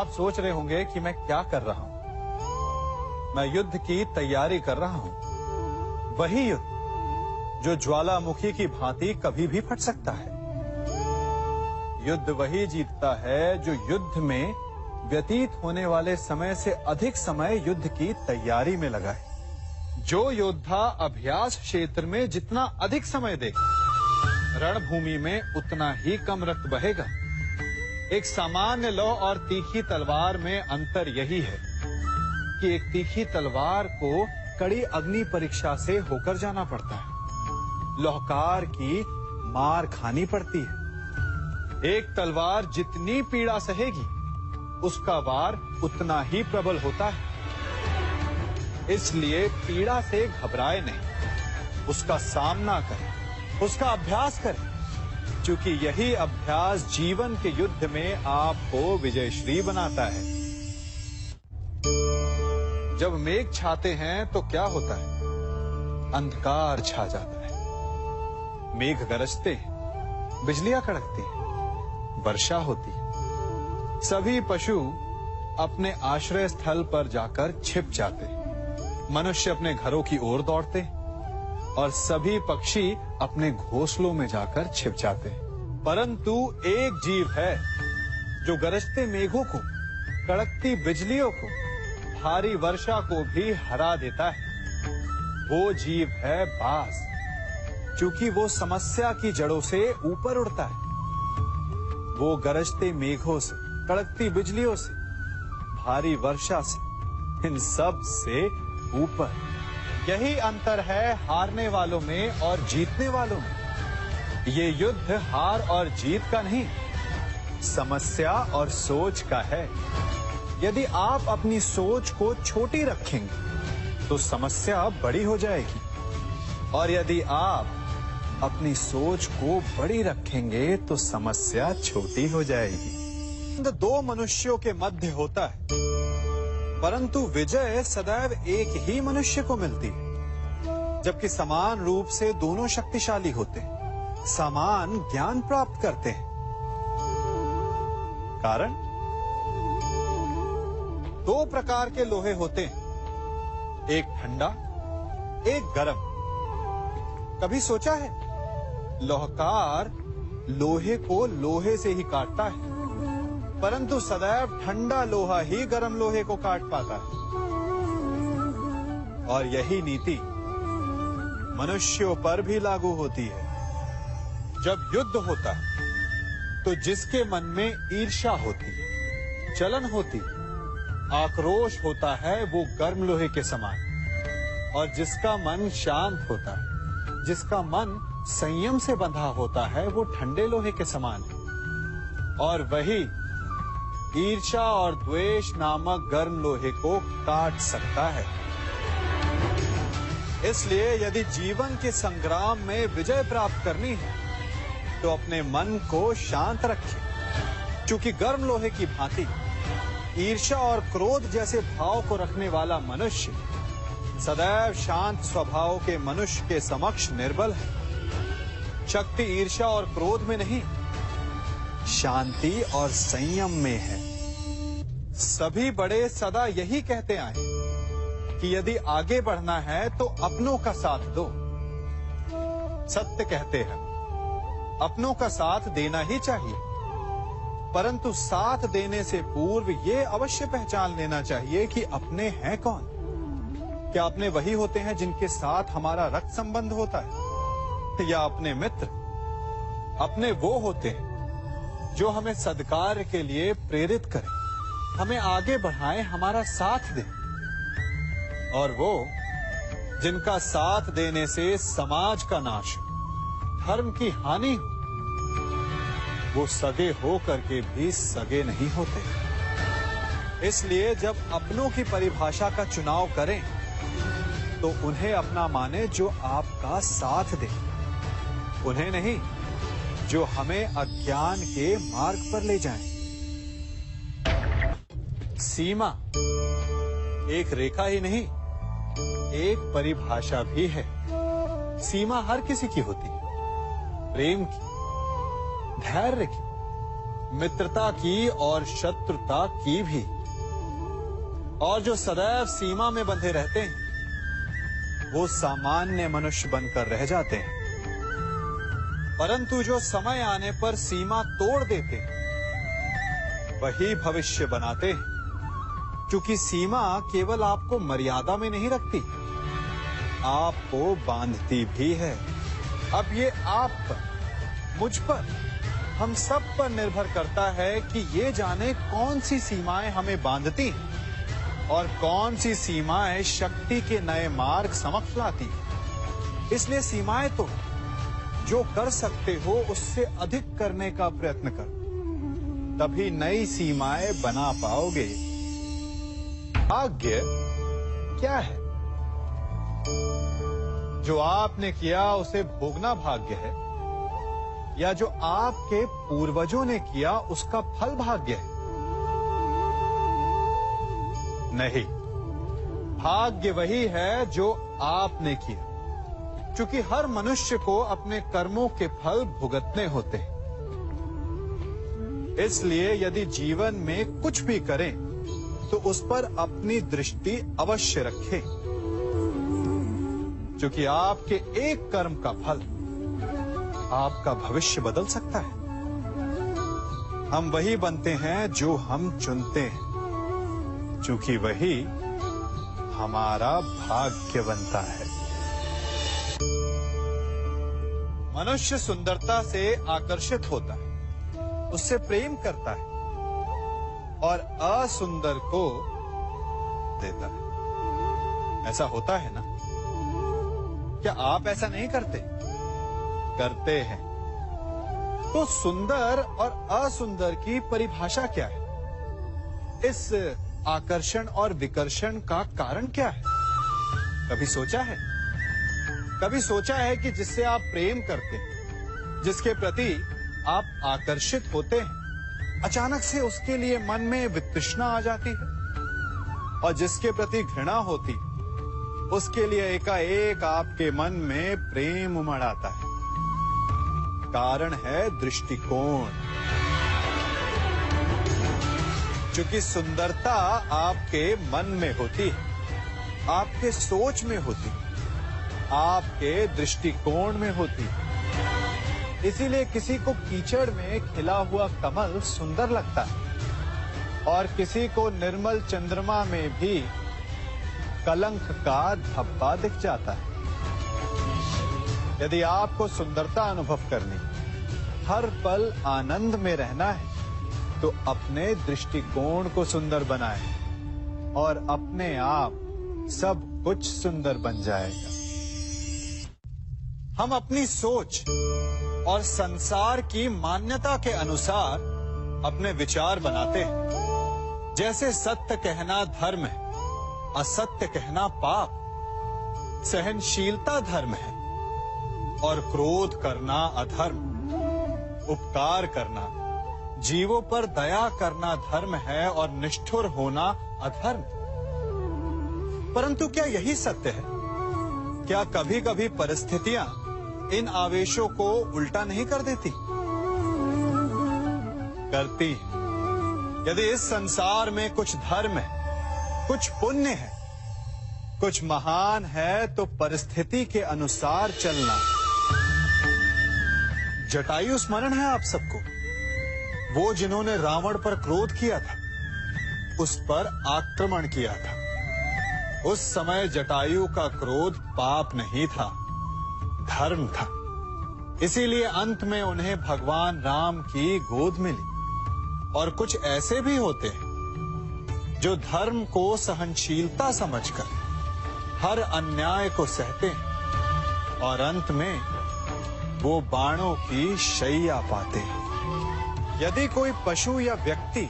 आप सोच रहे होंगे कि मैं क्या कर रहा हूं। मैं युद्ध की तैयारी कर रहा हूं। वही युद्ध जो ज्वालामुखी की भांति कभी भी फट सकता है। युद्ध वही जीतता है जो युद्ध में व्यतीत होने वाले समय से अधिक समय युद्ध की तैयारी में लगाए। जो योद्धा अभ्यास क्षेत्र में जितना अधिक समय दे, रणभूमि में उतना ही कम रक्त बहेगा। एक सामान्य लौ और तीखी तलवार में अंतर यही है कि एक तीखी तलवार को कड़ी अग्नि परीक्षा से होकर जाना पड़ता है। लौहकार की मार खानी पड़ती है। एक तलवार जितनी पीड़ा सहेगी, उसका वार उतना ही प्रबल होता है। इसलिए पीड़ा से घबराए नहीं, उसका सामना करें, उसका अभ्यास करें, क्योंकि यही अभ्यास जीवन के युद्ध में आपको विजयश्री बनाता है। जब मेघ छाते हैं तो क्या होता है? अंधकार छा जाता है। मेघ गरजते हैं, बिजलियां कड़कती हैं, वर्षा होती है। सभी पशु अपने आश्रय स्थल पर जाकर छिप जाते हैं। मनुष्य अपने घरों की ओर दौड़ते हैं और सभी पक्षी अपने घोंसलों में जाकर छिप जाते हैं। परंतु एक जीव है जो गरजते मेघों को, कड़कती बिजलियों को, भारी वर्षा को भी हरा देता है। वो जीव है बाज, क्योंकि वो समस्या की जड़ों से ऊपर उड़ता है। वो गरजते मेघों से, कड़कती बिजलियों से, भारी वर्षा से, इन सब से ऊपर। यही अंतर है हारने वालों में और जीतने वालों में। ये युद्ध हार और जीत का नहीं, समस्या और सोच का है। यदि आप अपनी सोच को छोटी रखेंगे तो समस्या बड़ी हो जाएगी, और यदि आप अपनी सोच को बड़ी रखेंगे तो समस्या छोटी हो जाएगी। दो मनुष्यों के मध्य होता है, परंतु विजय सदैव एक ही मनुष्य को मिलती है। जबकि समान रूप से दोनों शक्तिशाली होते हैं, समान ज्ञान प्राप्त करते हैं। कारण, दो प्रकार के लोहे होते हैं, एक ठंडा, एक गर्म। कभी सोचा है? लोहकार लोहे को लोहे से ही काटता है, परंतु सदैव ठंडा लोहा ही गर्म लोहे को काट पाता है। और यही नीति मनुष्यों पर भी लागू होती है। जब युद्ध होता है तो जिसके मन में ईर्ष्या होती है, जलन होती है, आक्रोश होता है, वो गर्म लोहे के समान। और जिसका मन शांत होता है, जिसका मन संयम से बंधा होता है, वो ठंडे लोहे के समान है। और वही ईर्ष्या और द्वेष नामक गर्म लोहे को काट सकता है। इसलिए यदि जीवन के संग्राम में विजय प्राप्त करनी है तो अपने मन को शांत रखें, क्योंकि गर्म लोहे की भांति ईर्ष्या और क्रोध जैसे भाव को रखने वाला मनुष्य सदैव शांत स्वभाव के मनुष्य के समक्ष निर्बल है। शक्ति ईर्ष्या और क्रोध में नहीं, शांति और संयम में है। सभी बड़े सदा यही कहते आए कि यदि आगे बढ़ना है तो अपनों का साथ दो। सत्य कहते हैं, अपनों का साथ देना ही चाहिए, परंतु साथ देने से पूर्व ये अवश्य पहचान लेना चाहिए कि अपने हैं कौन। क्या अपने वही होते हैं जिनके साथ हमारा रक्त संबंध होता है, या अपने मित्र? अपने वो होते हैं जो हमें सद्कार्य के लिए प्रेरित करें, हमें आगे बढ़ाएं, हमारा साथ दें। और वो जिनका साथ देने से समाज का नाश हो, धर्म की हानि हो, वो सगे हो करके भी सगे नहीं होते। इसलिए जब अपनों की परिभाषा का चुनाव करें तो उन्हें अपना माने जो आपका साथ दे, उन्हें नहीं जो हमें अज्ञान के मार्ग पर ले जाएं। सीमा एक रेखा ही नहीं, एक परिभाषा भी है। सीमा हर किसी की होती है, प्रेम की, धैर्य की, मित्रता की और शत्रुता की भी। और जो सदैव सीमा में बंधे रहते हैं वो सामान्य मनुष्य बनकर रह जाते हैं, परंतु जो समय आने पर सीमा तोड़ देते हैं वही भविष्य बनाते हैं, क्योंकि सीमा केवल आपको मर्यादा में नहीं रखती, आपको बांधती भी है। अब ये आप पर, मुझ पर, हम सब पर निर्भर करता है कि ये जाने कौन सी सीमाएं हमें बांधती हैं और कौन सी सीमाएं शक्ति के नए मार्ग समक्ष लाती हैं। इसलिए सीमाएं तो जो कर सकते हो उससे अधिक करने का प्रयत्न करो, तभी नई सीमाएं बना पाओगे। भाग्य क्या है? जो आपने किया उसे भोगना भाग्य है, या जो आपके पूर्वजों ने किया उसका फल भाग्य है? नहीं, भाग्य वही है जो आपने किया, क्योंकि हर मनुष्य को अपने कर्मों के फल भुगतने होते हैं। इसलिए यदि जीवन में कुछ भी करें तो उस पर अपनी दृष्टि अवश्य रखें, क्योंकि आपके एक कर्म का फल आपका भविष्य बदल सकता है। हम वही बनते हैं जो हम चुनते हैं, क्योंकि वही हमारा भाग्य बनता है। मनुष्य सुंदरता से आकर्षित होता है, उससे प्रेम करता है और असुंदर को देता है। ऐसा होता है ना? क्या आप ऐसा नहीं करते? करते हैं। तो सुंदर और असुंदर की परिभाषा क्या है? इस आकर्षण और विकर्षण का कारण क्या है? कभी सोचा है? कभी सोचा है कि जिससे आप प्रेम करते हैं, जिसके प्रति आप आकर्षित होते हैं, अचानक से उसके लिए मन में वितृष्णा आ जाती है, और जिसके प्रति घृणा होती उसके लिए एकाएक आपके मन में प्रेम उमड़ आता है। कारण है दृष्टिकोण। क्योंकि सुंदरता आपके मन में होती है, आपके सोच में होती है, आपके दृष्टिकोण में होती है। इसीलिए किसी को कीचड़ में खिला हुआ कमल सुंदर लगता है, और किसी को निर्मल चंद्रमा में भी कलंक का धब्बा दिख जाता है। यदि आपको सुंदरता अनुभव करनी, हर पल आनंद में रहना है, तो अपने दृष्टिकोण को सुंदर बनाएं और अपने आप सब कुछ सुंदर बन जाएगा। हम अपनी सोच और संसार की मान्यता के अनुसार अपने विचार बनाते हैं। जैसे सत्य कहना धर्म है, असत्य कहना पाप, सहनशीलता धर्म है और क्रोध करना अधर्म, उपकार करना, जीवों पर दया करना धर्म है और निष्ठुर होना अधर्म। परंतु क्या यही सत्य है? क्या कभी कभी परिस्थितियां इन आवेशों को उल्टा नहीं कर देती? करती है। यदि इस संसार में कुछ धर्म है, कुछ पुण्य है, कुछ महान है, तो परिस्थिति के अनुसार चलना। जटायु स्मरण है आप सबको, वो जिन्होंने रावण पर क्रोध किया था, उस पर आक्रमण किया था। उस समय जटायु का क्रोध पाप नहीं था, धर्म था। इसीलिए अंत में उन्हें भगवान राम की गोद मिली। और कुछ ऐसे भी होते हैं जो धर्म को सहनशीलता समझकर हर अन्याय को सहते हैं और अंत में वो बाणों की शैया पाते हैं। यदि कोई पशु या व्यक्ति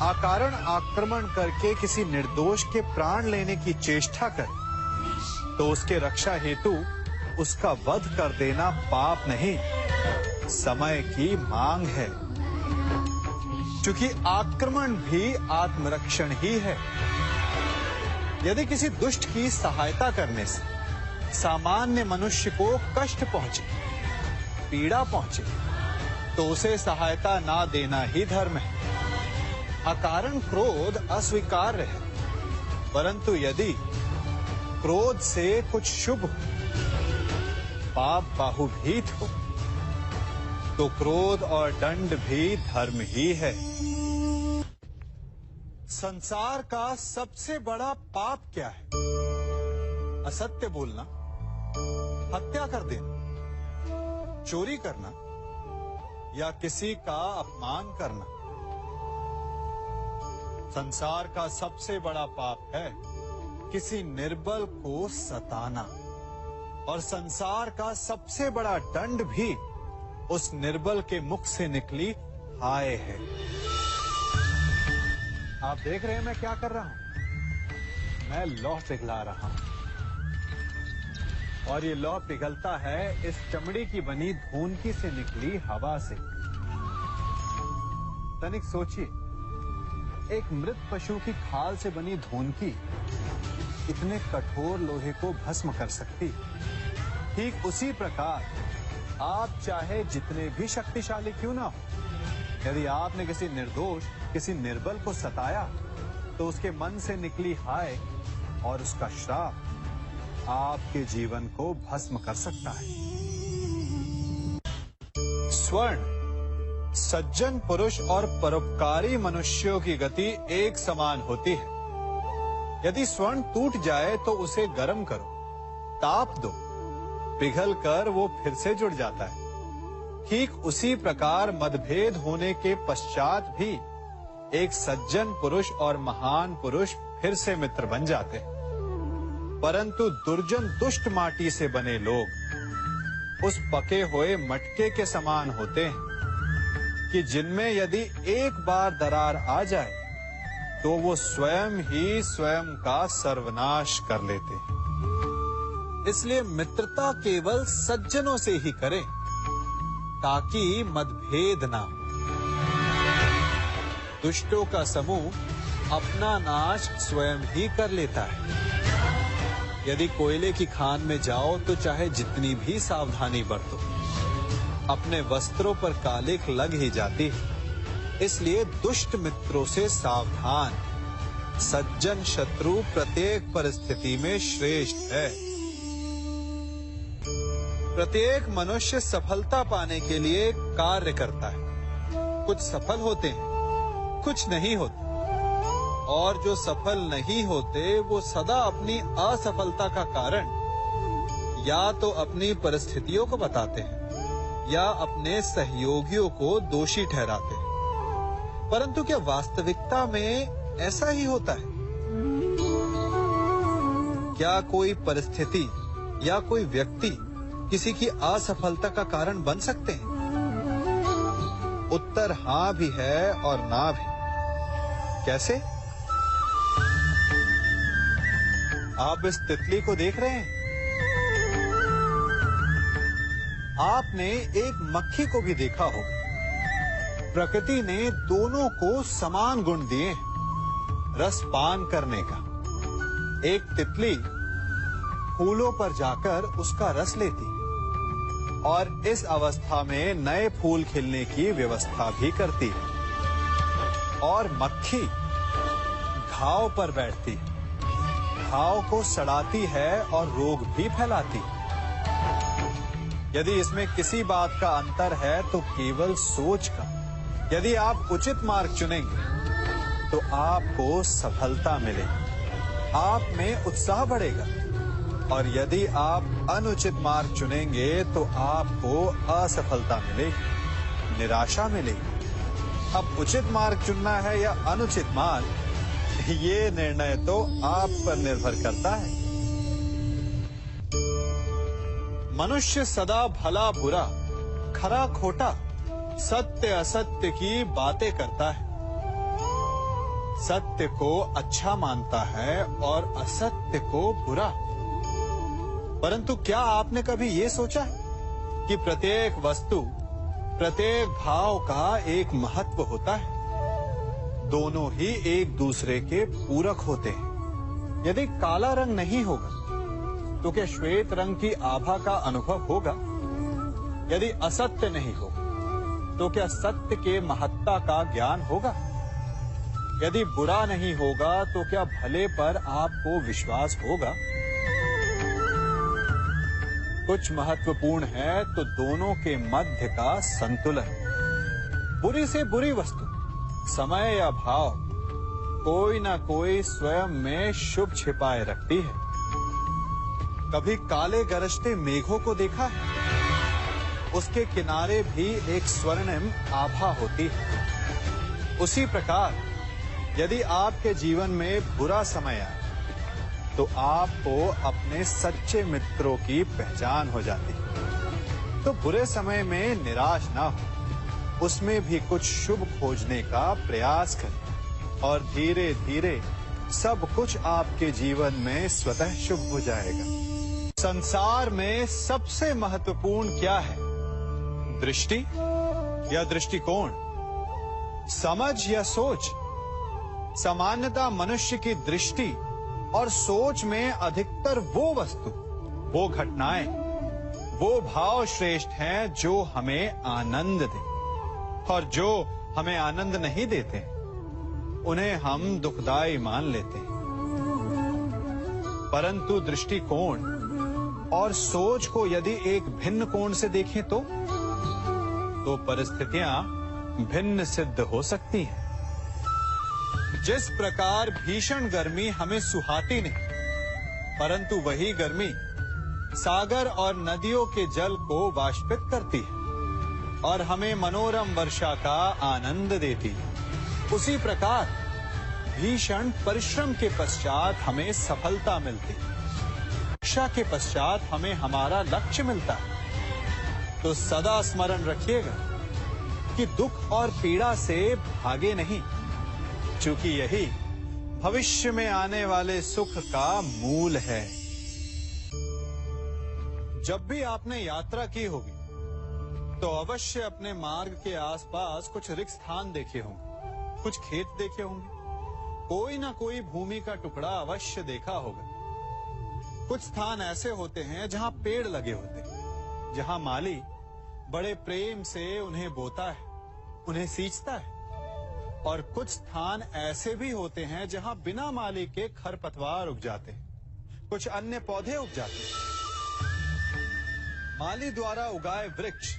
अकारण आक्रमण करके किसी निर्दोष के प्राण लेने की चेष्टा करे, तो उसके रक्षा हेतु उसका वध कर देना पाप नहीं, समय की मांग है। क्योंकि आक्रमण भी आत्मरक्षण ही है। यदि किसी दुष्ट की सहायता करने से सामान्य मनुष्य को कष्ट पहुंचे, पीड़ा पहुंचे, तो उसे सहायता ना देना ही धर्म है। अकारण क्रोध अस्वीकार्य है, परंतु यदि क्रोध से कुछ शुभ हो, पाप बाहुभीत हो, तो क्रोध और दंड भी धर्म ही है। संसार का सबसे बड़ा पाप क्या है? असत्य बोलना, हत्या कर देना, चोरी करना या किसी का अपमान करना। संसार का सबसे बड़ा पाप है किसी निर्बल को सताना, और संसार का सबसे बड़ा दंड भी उस निर्बल के मुख से निकली हाय है। आप देख रहे हैं मैं क्या कर रहा हूं? मैं लौह पिघला रहा हूं, और ये लौह पिघलता है इस चमड़ी की बनी धूनकी से निकली हवा से। तनिक सोचिए, एक मृत पशु की खाल से बनी धूनकी इतने कठोर लोहे को भस्म कर सकती। ठीक उसी प्रकार आप चाहे जितने भी शक्तिशाली क्यों ना हो, यदि आपने किसी निर्दोष, किसी निर्बल को सताया, तो उसके मन से निकली हाय और उसका श्राप आपके जीवन को भस्म कर सकता है। स्वर्ण सज्जन पुरुष और परोपकारी मनुष्यों की गति एक समान होती है। यदि स्वर्ण टूट जाए तो उसे गर्म करो, ताप दो, पिघल कर वो फिर से जुड़ जाता है। ठीक उसी प्रकार मतभेद होने के पश्चात भी एक सज्जन पुरुष और महान पुरुष फिर से मित्र बन जाते हैं। परंतु दुर्जन दुष्ट माटी से बने लोग उस पके हुए मटके के समान होते हैं कि जिनमें यदि एक बार दरार आ जाए तो वो स्वयं ही स्वयं का सर्वनाश कर लेते हैं। इसलिए मित्रता केवल सज्जनों से ही करें ताकि मतभेद ना हो। दुष्टों का समूह अपना नाश स्वयं ही कर लेता है। यदि कोयले की खान में जाओ तो चाहे जितनी भी सावधानी बरतो, अपने वस्त्रों पर कालिख लग ही जाती है। इसलिए दुष्ट मित्रों से सावधान। सज्जन शत्रु प्रत्येक परिस्थिति में श्रेष्ठ है। प्रत्येक मनुष्य सफलता पाने के लिए कार्य करता है। कुछ सफल होते हैं, कुछ नहीं होते, और जो सफल नहीं होते वो सदा अपनी असफलता का कारण या तो अपनी परिस्थितियों को बताते हैं या अपने सहयोगियों को दोषी ठहराते हैं। परंतु क्या वास्तविकता में ऐसा ही होता है? क्या कोई परिस्थिति या कोई व्यक्ति किसी की असफलता का कारण बन सकते हैं? उत्तर हाँ भी है और ना भी। कैसे? आप इस तितली को देख रहे हैं? आपने एक मक्खी को भी देखा होगा। प्रकृति ने दोनों को समान गुण दिए हैं रस पान करने का। एक तितली फूलों पर जाकर उसका रस लेती और इस अवस्था में नए फूल खिलने की व्यवस्था भी करती है, और मक्खी घाव पर बैठती है, घाव को सड़ाती है और रोग भी फैलाती है। यदि इसमें किसी बात का अंतर है तो केवल सोच का। यदि आप उचित मार्ग चुनेंगे तो आपको सफलता मिलेगी, आप में उत्साह बढ़ेगा, और यदि आप अनुचित मार्ग चुनेंगे तो आपको असफलता मिलेगी, निराशा मिलेगी। अब उचित मार्ग चुनना है या अनुचित मार्ग, ये निर्णय तो आप पर निर्भर करता है। मनुष्य सदा भला बुरा, खरा खोटा, सत्य असत्य की बातें करता है। सत्य को अच्छा मानता है और असत्य को बुरा। परंतु क्या आपने कभी ये सोचा है कि प्रत्येक वस्तु, प्रत्येक भाव का एक महत्व होता है? दोनों ही एक दूसरे के पूरक होते हैं। यदि काला रंग नहीं होगा तो क्या श्वेत रंग की आभा का अनुभव होगा? यदि असत्य नहीं होगा तो क्या सत्य के महत्ता का ज्ञान होगा? यदि बुरा नहीं होगा तो क्या भले पर आपको विश्वास होगा? कुछ महत्वपूर्ण है तो दोनों के मध्य का संतुलन। बुरी से बुरी वस्तु, समय या भाव, कोई ना कोई स्वयं में शुभ छिपाए रखती है। कभी काले गरजते मेघों को देखा है? उसके किनारे भी एक स्वर्णिम आभा होती है। उसी प्रकार यदि आपके जीवन में बुरा समय आए तो आपको अपने सच्चे मित्रों की पहचान हो जाती है। तो बुरे समय में निराश ना हो, उसमें भी कुछ शुभ खोजने का प्रयास करें और धीरे धीरे सब कुछ आपके जीवन में स्वतः शुभ हो जाएगा। संसार में सबसे महत्वपूर्ण क्या है? दृष्टि या दृष्टिकोण, समझ या सोच? सामान्यतः मनुष्य की दृष्टि और सोच में अधिकतर वो वस्तु, वो घटनाएं, वो भाव श्रेष्ठ हैं जो हमें आनंद दे, और जो हमें आनंद नहीं देते उन्हें हम दुखदाई मान लेते हैं। परंतु दृष्टिकोण और सोच को यदि एक भिन्न कोण से देखें तो परिस्थितियां भिन्न सिद्ध हो सकती हैं। जिस प्रकार भीषण गर्मी हमें सुहाती नहीं, परंतु वही गर्मी सागर और नदियों के जल को वाष्पित करती है और हमें मनोरम वर्षा का आनंद देती है, उसी प्रकार भीषण परिश्रम के पश्चात हमें सफलता मिलती है। शिक्षा के पश्चात हमें हमारा लक्ष्य मिलता है। तो सदा स्मरण रखिएगा कि दुख और पीड़ा से भागे नहीं, क्योंकि यही भविष्य में आने वाले सुख का मूल है। जब भी आपने यात्रा की होगी तो अवश्य अपने मार्ग के आसपास कुछ रिक्त स्थान देखे होंगे, कुछ खेत देखे होंगे, कोई ना कोई भूमि का टुकड़ा अवश्य देखा होगा। कुछ स्थान ऐसे होते हैं जहां पेड़ लगे होते हैं, जहां माली बड़े प्रेम से उन्हें बोता है, उन्हें सींचता है। और कुछ स्थान ऐसे भी होते हैं जहां बिना माली के खरपतवार उग जाते हैं, कुछ अन्य पौधे उग जाते हैं। माली द्वारा उगाए वृक्ष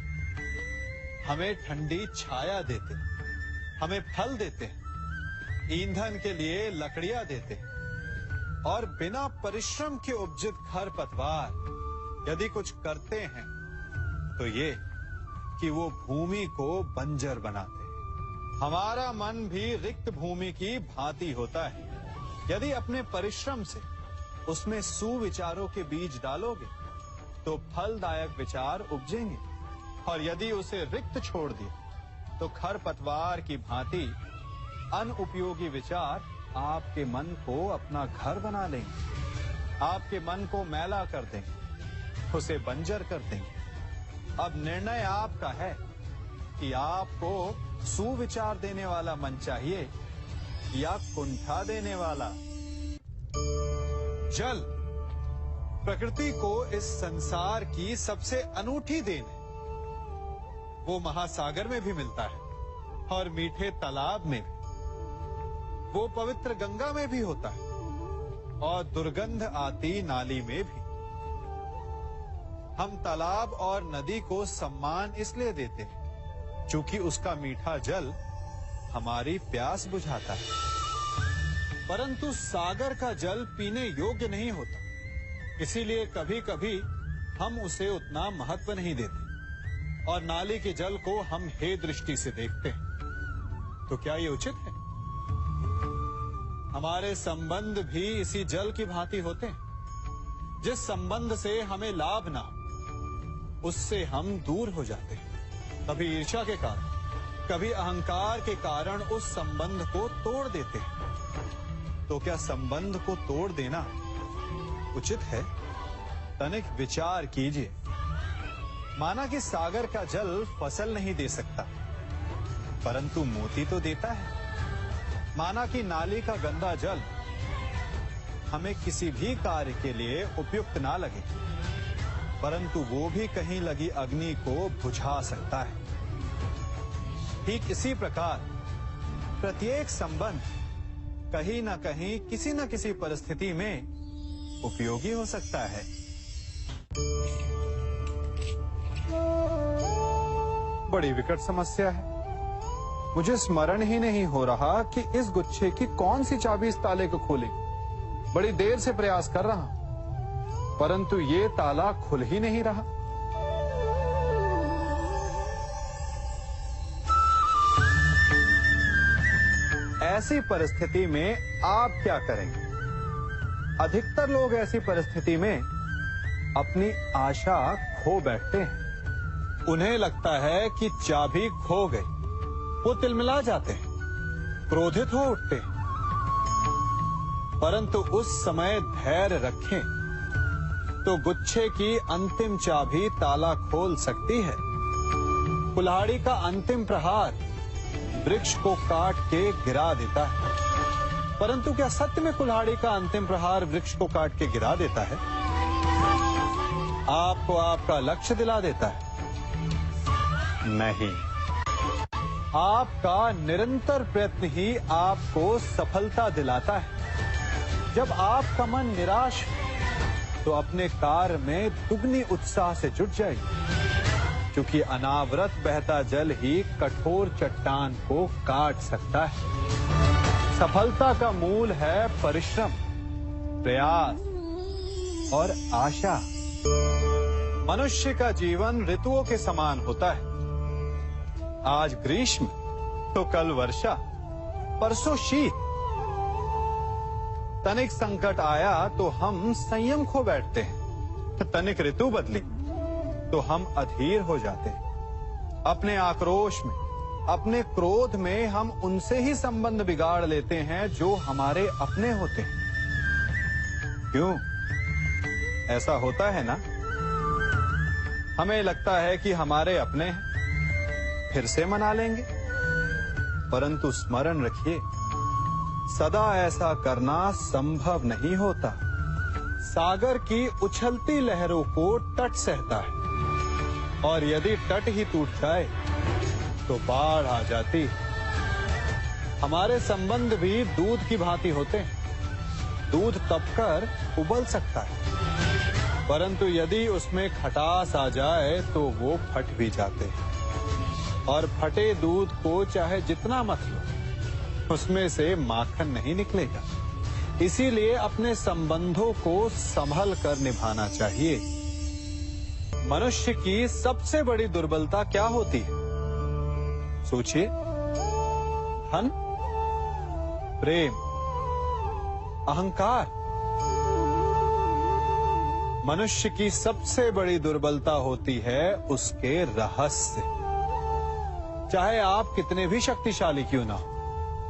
हमें ठंडी छाया देते हैं, हमें फल देते हैं, ईंधन के लिए लकड़ियां देते हैं। और बिना परिश्रम के उपजित खरपतवार यदि कुछ करते हैं तो ये कि वो भूमि को बंजर बनाते हैं। हमारा मन भी रिक्त भूमि की भांति होता है। यदि अपने परिश्रम से उसमें सुविचारों के बीज डालोगे तो फलदायक विचार उपजेंगे, और यदि उसे रिक्त छोड़ दिया तो खरपतवार की भांति अनुपयोगी विचार आपके मन को अपना घर बना लेंगे, आपके मन को मैला कर देंगे, उसे बंजर कर देंगे। अब निर्णय आपका है कि आपको सुविचार देने वाला मन चाहिए या कुंठा देने वाला। जल प्रकृति को इस संसार की सबसे अनूठी देन है। वो महासागर में भी मिलता है और मीठे तालाब में भी, वो पवित्र गंगा में भी होता है और दुर्गंध आती नाली में भी। हम तालाब और नदी को सम्मान इसलिए देते हैं क्योंकि उसका मीठा जल हमारी प्यास बुझाता है, परंतु सागर का जल पीने योग्य नहीं होता, इसीलिए कभी कभी हम उसे उतना महत्व नहीं देते और नाली के जल को हम हे दृष्टि से देखते हैं। तो क्या ये उचित है? हमारे संबंध भी इसी जल की भांति होते हैं। जिस संबंध से हमें लाभ ना हो उससे हम दूर हो जाते हैं, कभी ईर्ष्या के कारण, कभी अहंकार के कारण उस संबंध को तोड़ देते हैं। तो क्या संबंध को तोड़ देना उचित है? तनिक विचार कीजिए। माना कि सागर का जल फसल नहीं दे सकता, परंतु मोती तो देता है। माना कि नाली का गंदा जल हमें किसी भी कार्य के लिए उपयुक्त ना लगे, परंतु वो भी कहीं लगी अग्नि को बुझा सकता है। ठीक इसी प्रकार प्रत्येक संबंध कहीं ना कहीं किसी न किसी परिस्थिति में उपयोगी हो सकता है। बड़ी विकट समस्या है। मुझे स्मरण ही नहीं हो रहा कि इस गुच्छे की कौन सी चाबी इस ताले को खोलेगी। बड़ी देर से प्रयास कर रहा हूं, परंतु ये ताला खुल ही नहीं रहा। ऐसी परिस्थिति में आप क्या करेंगे? अधिकतर लोग ऐसी परिस्थिति में अपनी आशा खो बैठते हैं। उन्हें लगता है कि चाबी खो गई। वो तिलमिला जाते हैं, क्रोधित हो उठते हैं। परंतु उस समय धैर्य रखें तो गुच्छे की अंतिम चाबी ताला खोल सकती है। कुल्हाड़ी का अंतिम प्रहार वृक्ष को काट के गिरा देता है, परंतु क्या सत्य में कुल्हाड़ी का अंतिम प्रहार वृक्ष को काट के गिरा देता है? आपको आपका लक्ष्य दिला देता है? नहीं। आपका निरंतर प्रयत्न ही आपको सफलता दिलाता है। जब आपका मन निराश है तो अपने कार्य में दुगनी उत्साह से जुट जाइए, क्योंकि अनावरत बहता जल ही कठोर चट्टान को काट सकता है। सफलता का मूल है परिश्रम, प्रयास और आशा। मनुष्य का जीवन ऋतुओं के समान होता है। आज ग्रीष्म तो कल वर्षा, परसों शीत। तनिक संकट आया तो हम संयम खो बैठते हैं। तनिक ऋतु बदली तो हम अधीर हो जाते हैं। अपने आक्रोश में, अपने क्रोध में हम उनसे ही संबंध बिगाड़ लेते हैं जो हमारे अपने होते हैं। क्यों ऐसा होता है ना? हमें लगता है कि हमारे अपने हैं, फिर से मना लेंगे। परंतु स्मरण रखिए, सदा ऐसा करना संभव नहीं होता। सागर की उछलती लहरों को तट सहता है, और यदि तट ही टूट जाए तो बाढ़ आ जाती। हमारे संबंध भी दूध की भांति होते हैं। दूध तपकर उबल सकता है, परंतु यदि उसमें खटास आ जाए तो वो फट भी जाते हैं। और फटे दूध को चाहे जितना मत लो, उसमें से माखन नहीं निकलेगा। इसीलिए अपने संबंधों को संभल कर निभाना चाहिए। मनुष्य की सबसे बड़ी दुर्बलता क्या होती है? सोचिए। धन, प्रेम, अहंकार। मनुष्य की सबसे बड़ी दुर्बलता होती है उसके रहस्य। चाहे आप कितने भी शक्तिशाली क्यों ना हो,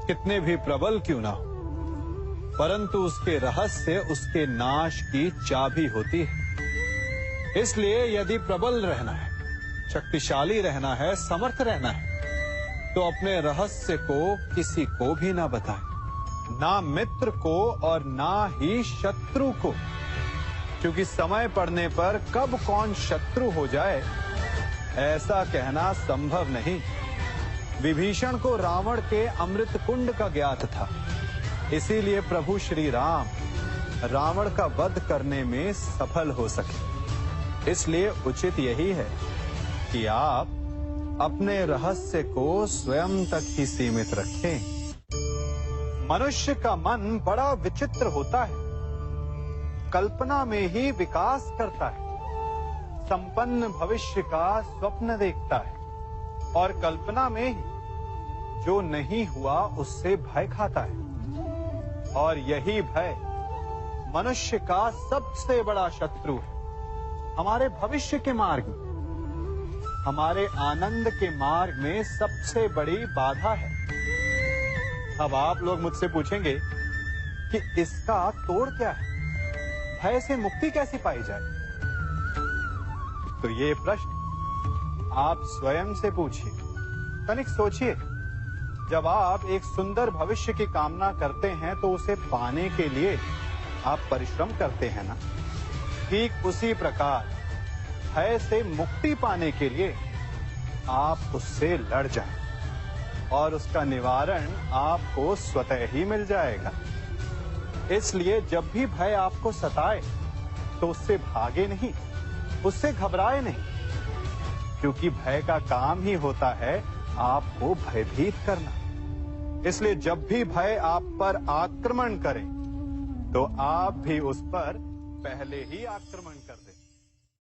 कितने भी प्रबल क्यों ना हो, परंतु उसके रहस्य उसके नाश की चाबी होती है। इसलिए यदि प्रबल रहना है, शक्तिशाली रहना है, समर्थ रहना है, तो अपने रहस्य को किसी को भी ना बताएं, ना मित्र को और ना ही शत्रु को, क्योंकि समय पड़ने पर कब कौन शत्रु हो जाए ऐसा कहना संभव नहीं। विभीषण को रावण के अमृत कुंड का ज्ञात था, इसीलिए प्रभु श्री राम रावण का वध करने में सफल हो सके। इसलिए उचित यही है कि आप अपने रहस्य को स्वयं तक ही सीमित रखें। मनुष्य का मन बड़ा विचित्र होता है। कल्पना में ही विकास करता है, संपन्न भविष्य का स्वप्न देखता है, और कल्पना में ही जो नहीं हुआ उससे भय खाता है। और यही भय मनुष्य का सबसे बड़ा शत्रु है। हमारे भविष्य के मार्ग में, हमारे आनंद के मार्ग में सबसे बड़ी बाधा है। अब आप लोग मुझसे पूछेंगे कि इसका तोड़ क्या है, भय से मुक्ति कैसे पाई जाए? तो ये प्रश्न आप स्वयं से पूछिए। तनिक सोचिए, जब आप एक सुंदर भविष्य की कामना करते हैं तो उसे पाने के लिए आप परिश्रम करते हैं ना? ठीक उसी प्रकार भय से मुक्ति पाने के लिए आप उससे लड़ जाएं। और उसका निवारण आपको स्वतः ही मिल जाएगा। इसलिए जब भी भय आपको सताए तो उससे भागे नहीं, उससे घबराए नहीं, क्योंकि भय का काम ही होता है आपको भयभीत करना। इसलिए जब भी भय आप पर आक्रमण करे तो आप भी उस पर पहले ही आक्रमण